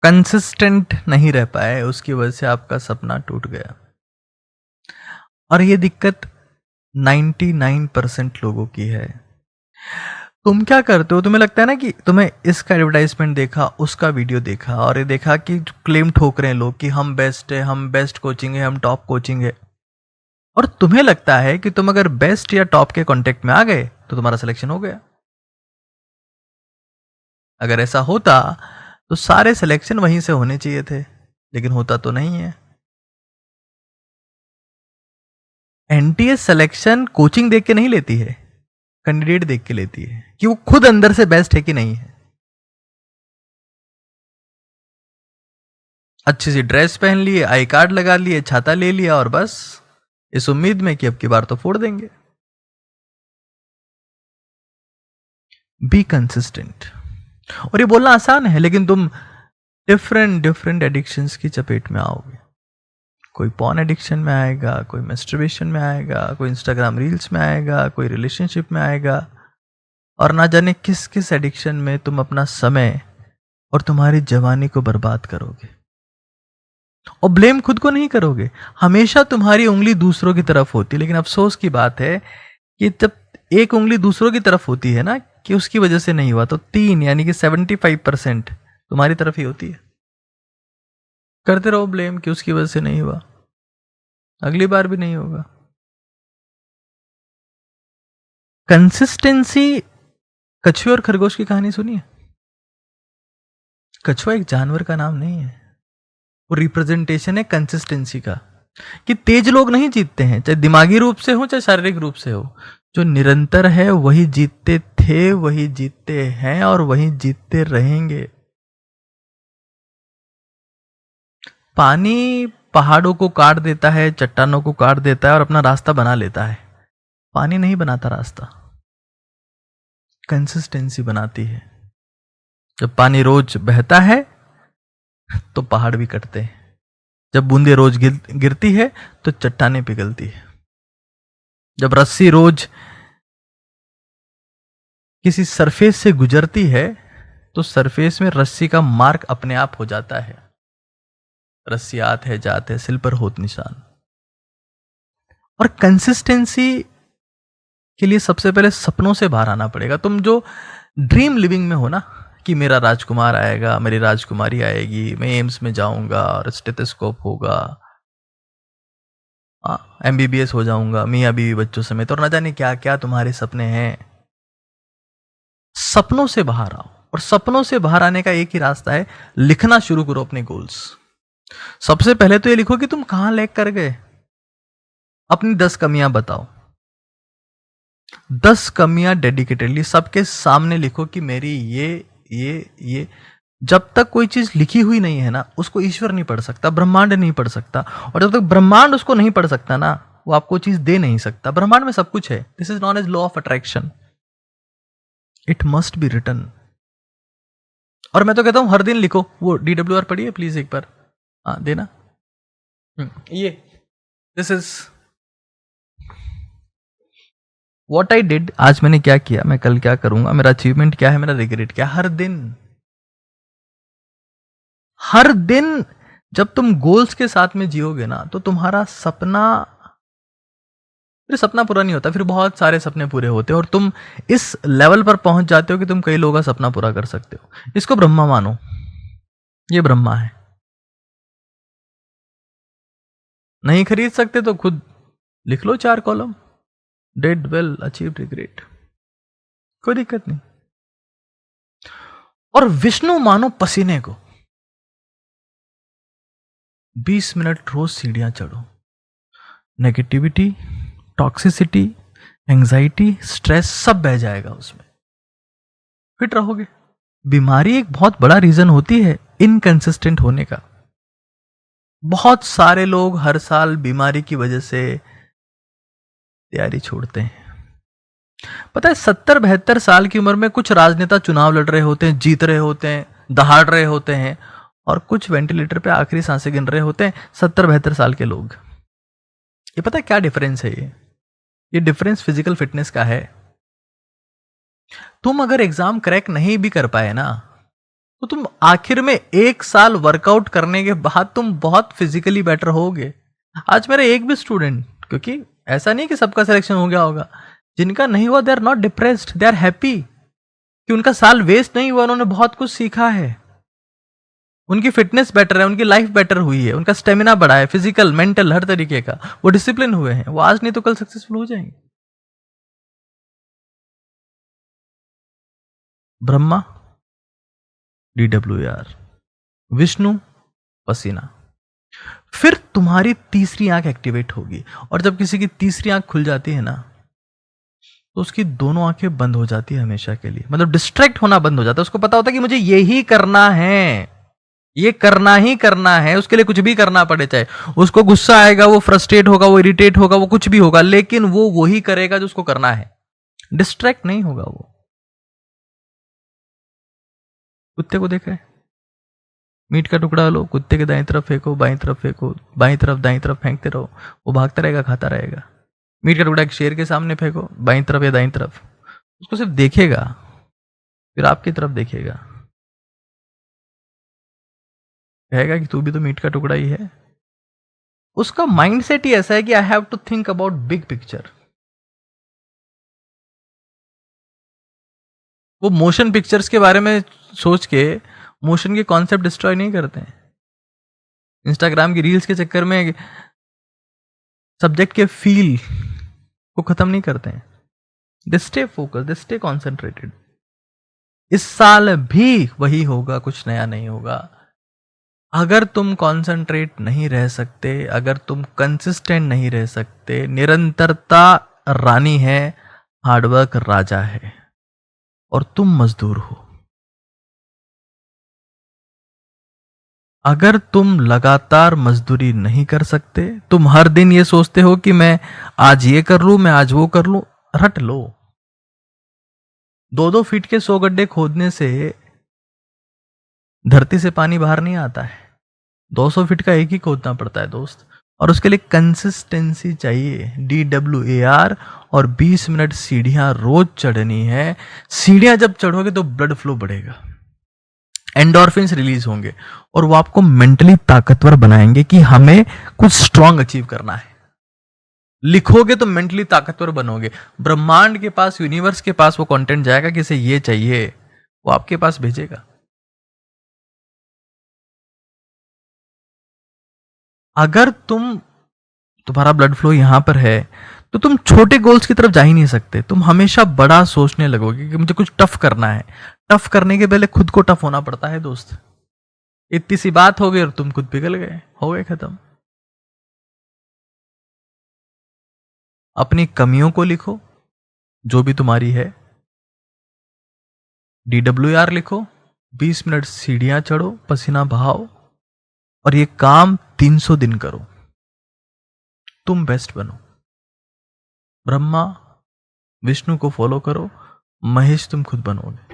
Consistent नहीं रह पाए, उसकी वजह से आपका सपना टूट गया। और ये दिक्कत 99% लोगों की है। तुम क्या करते हो, तुम्हें लगता है ना कि तुम्हें इसका एडवर्टाइजमेंट देखा, उसका वीडियो देखा, और ये देखा कि क्लेम ठोक रहे हैं लोग कि हम बेस्ट है, हम बेस्ट कोचिंग है, हम टॉप कोचिंग है, और तुम्हें लगता है कि तुम अगर बेस्ट या टॉप के कांटेक्ट में आ गए तो तुम्हारा सिलेक्शन हो गया। अगर ऐसा होता तो सारे सिलेक्शन वहीं से होने चाहिए थे, लेकिन होता तो नहीं है। एनटीए सिलेक्शन कोचिंग देख के नहीं लेती है, कैंडिडेट देख के लेती है कि वो खुद अंदर से बेस्ट है कि नहीं है। अच्छी सी ड्रेस पहन लिए, आई कार्ड लगा लिए, छाता ले लिया, और बस इस उम्मीद में कि अब की बार तो फोड़ देंगे। Be consistent. और ये बोलना आसान है, लेकिन तुम डिफरेंट डिफरेंट एडिक्शंस की चपेट में आओगे। कोई पॉर्न एडिक्शन में आएगा, कोई मैस्टरबेशन में आएगा, कोई इंस्टाग्राम रील्स में आएगा, कोई रिलेशनशिप में आएगा, और ना जाने किस किस एडिक्शन में तुम अपना समय और तुम्हारी जवानी को बर्बाद करोगे। और ब्लेम खुद को नहीं करोगे, हमेशा तुम्हारी उंगली दूसरों की तरफ होती है। लेकिन अफसोस की बात है कि जब एक उंगली दूसरों की तरफ होती है ना, कि उसकी वजह से नहीं हुआ, तो 3 यानी कि 75% तुम्हारी तरफ ही होती है। करते रहो ब्लेम कि उसकी वजह से नहीं हुआ, अगली बार भी नहीं होगा। कंसिस्टेंसी। कछुए और खरगोश की कहानी सुनिए। कछुआ एक जानवर का नाम नहीं है, वो रिप्रेजेंटेशन है कंसिस्टेंसी का, कि तेज लोग नहीं जीतते हैं, चाहे दिमागी रूप से हो चाहे शारीरिक रूप से हो। जो निरंतर है वही जीतते थे, वही जीतते हैं, और वही जीतते रहेंगे। पानी पहाड़ों को काट देता है, चट्टानों को काट देता है, और अपना रास्ता बना लेता है। पानी नहीं बनाता रास्ता, कंसिस्टेंसी बनाती है। जब पानी रोज बहता है तो पहाड़ भी कटते हैं, जब बूंदे रोज गिरती है तो चट्टानें पिघलती है, जब रस्सी रोज किसी सरफेस से गुजरती है तो सरफेस में रस्सी का मार्क अपने आप हो जाता है। रस्सी आत है जात है, सिल पर होत निशान। और कंसिस्टेंसी के लिए सबसे पहले सपनों से बाहर आना पड़ेगा। तुम जो ड्रीम लिविंग में हो ना, कि मेरा राजकुमार आएगा, मेरी राजकुमारी आएगी, मैं एम्स में जाऊंगा और स्टेथोस्कोप होगा, एमबीबीएस हो जाऊंगा मियाँ बीवी बच्चों समेत, और न जाने क्या क्या तुम्हारे सपने हैं। सपनों से बाहर आओ, और सपनों से बाहर आने का एक ही रास्ता है, लिखना शुरू करो अपने गोल्स। सबसे पहले तो ये लिखो कि तुम कहां लैग कर गए, अपनी 10 कमियां बताओ। 10 कमियां डेडिकेटेडली सबके सामने लिखो कि मेरी ये। जब तक कोई चीज लिखी हुई नहीं है ना, उसको ईश्वर नहीं पढ़ सकता, ब्रह्मांड नहीं पढ़ सकता, और जब तक ब्रह्मांड उसको नहीं पढ़ सकता ना, वो आपको चीज दे नहीं सकता। ब्रह्मांड में सब कुछ है। This is known as law of attraction, it must be written. और मैं तो कहता हूं हर दिन लिखो। वो DWR पढ़िए प्लीज एक बार, देना। ये this is what I did. आज मैंने क्या किया, मैं कल क्या करूंगा, मेरा अचीवमेंट क्या है, मेरा रिग्रेट क्या है। हर दिन जब तुम गोल्स के साथ में जियोगे ना, तो तुम्हारा सपना, फिर सपना पूरा नहीं होता, फिर बहुत सारे सपने पूरे होते हैं, और तुम इस लेवल पर पहुंच जाते हो कि तुम कई लोगों का सपना पूरा कर सकते हो। इसको ब्रह्मा मानो, ये ब्रह्मा है। नहीं खरीद सकते तो खुद लिख लो 4 column, did well, achieved, regret, कोई दिक्कत नहीं। और विष्णु मानो पसीने को। 20 मिनट रोज सीढ़ियां चढ़ो। नेगेटिविटी, टॉक्सिसिटी, एंजाइटी, स्ट्रेस सब बह जाएगा उसमें, फिट रहोगे। बीमारी एक बहुत बड़ा रीजन होती है इनकंसिस्टेंट होने का। बहुत सारे लोग हर साल बीमारी की वजह से तैयारी छोड़ते हैं। पता है 70-72 साल की उम्र में कुछ राजनेता चुनाव लड़ रहे होते हैं, जीत रहे होते हैं, दहाड़ रहे होते हैं, और कुछ वेंटिलेटर पे आखिरी सांसें गिन रहे होते हैं 70-72 साल के लोग। ये पता है क्या डिफरेंस है? ये डिफरेंस फिजिकल फिटनेस का है। तुम अगर एग्जाम क्रैक नहीं भी कर पाए ना, तो तुम आखिर में 1 साल वर्कआउट करने के बाद तुम बहुत फिजिकली बेटर होगे। आज मेरा एक भी स्टूडेंट, क्योंकि ऐसा नहीं कि सबका सिलेक्शन हो गया होगा, जिनका नहीं हुआ they are not depressed, they are happy कि उनका साल वेस्ट नहीं हुआ, उन्होंने बहुत कुछ सीखा है, उनकी फिटनेस बेटर है, उनकी लाइफ बेटर हुई है, उनका स्टेमिना बढ़ा है, फिजिकल मेंटल हर तरीके का, वो डिसिप्लिन हुए हैं, वो आज नहीं तो कल सक्सेसफुल हो जाएंगे। ब्रह्मा DWAR, विष्णु पसीना। फिर तुम्हारी तीसरी आंख एक्टिवेट होगी, और जब किसी की तीसरी आंख खुल जाती है ना, तो उसकी दोनों आंखें बंद हो जाती है हमेशा के लिए, मतलब डिस्ट्रैक्ट होना बंद हो जाता है। उसको पता होता है कि मुझे यही करना है, ये करना ही करना है, उसके लिए कुछ भी करना पड़े, चाहे उसको गुस्सा आएगा, वो फ्रस्ट्रेट होगा, वो इरिटेट होगा, वो कुछ भी होगा, लेकिन वो वही करेगा जो उसको करना है, डिस्ट्रैक्ट नहीं होगा वो। कुत्ते को देखा है, मीट का टुकड़ा लो, कुत्ते के दाईं तरफ फेंको, बाईं तरफ फेंको, बाईं तरफ दाईं तरफ फेंकते रहो, वो भागता रहेगा, खाता रहेगा। मीट का टुकड़ा एक शेर के सामने फेंको, बाईं तरफ या दाईं तरफ, उसको सिर्फ देखेगा, फिर आपकी तरफ देखेगा, कहेगा कि तू भी तो मीट का टुकड़ा ही है। उसका माइंडसेट ही ऐसा है कि I have to think about big picture. वो मोशन पिक्चर्स के बारे में सोच के मोशन के कॉन्सेप्ट डिस्ट्रॉय नहीं करते हैं, इंस्टाग्राम की रील्स के चक्कर में सब्जेक्ट के फील को खत्म नहीं करते हैं। They stay focus, they stay concentrated. इस साल भी वही होगा, कुछ नया नहीं होगा। अगर तुम कॉन्सेंट्रेट नहीं रह सकते, अगर तुम कंसिस्टेंट नहीं रह सकते, निरंतरता रानी है, हार्डवर्क राजा है, और तुम मजदूर हो। अगर तुम लगातार मजदूरी नहीं कर सकते, तुम हर दिन ये सोचते हो कि मैं आज ये कर लूं, मैं आज वो कर लूं, रट लो। 2-2 फीट के 100 गड्ढे खोदने से धरती से पानी बाहर नहीं आता है, 200 फीट का एक ही खोदना पड़ता है दोस्त, और उसके लिए कंसिस्टेंसी चाहिए। DWAR, और 20 मिनट सीढ़ियां रोज चढ़नी है। सीढ़ियां जब चढ़ोगे तो ब्लड फ्लो बढ़ेगा, एंडोर्फिन्स रिलीज होंगे, और वो आपको मेंटली ताकतवर बनाएंगे कि हमें कुछ स्ट्रांग अचीव करना है। लिखोगे तो मेंटली ताकतवर बनोगे, ब्रह्मांड के पास, यूनिवर्स के पास वो कंटेंट जाएगा कि इसे ये चाहिए, वो आपके पास भेजेगा। अगर तुम्हारा ब्लड फ्लो यहां पर है, तो तुम छोटे गोल्स की तरफ जा ही नहीं सकते, तुम हमेशा बड़ा सोचने लगोगे कि मुझे कुछ टफ करना है। टफ करने के पहले खुद को टफ होना पड़ता है दोस्त। इतनी सी बात हो गई और तुम खुद पिघल गए, हो गए खत्म। अपनी कमियों को लिखो, जो भी तुम्हारी है, DWAR लिखो, 20 मिनट सीढ़ियां चढ़ो, पसीना बहाओ, और ये काम 300 दिन करो, तुम बेस्ट बनो। ब्रह्मा विष्णु को फॉलो करो, महेश तुम खुद बनोगे।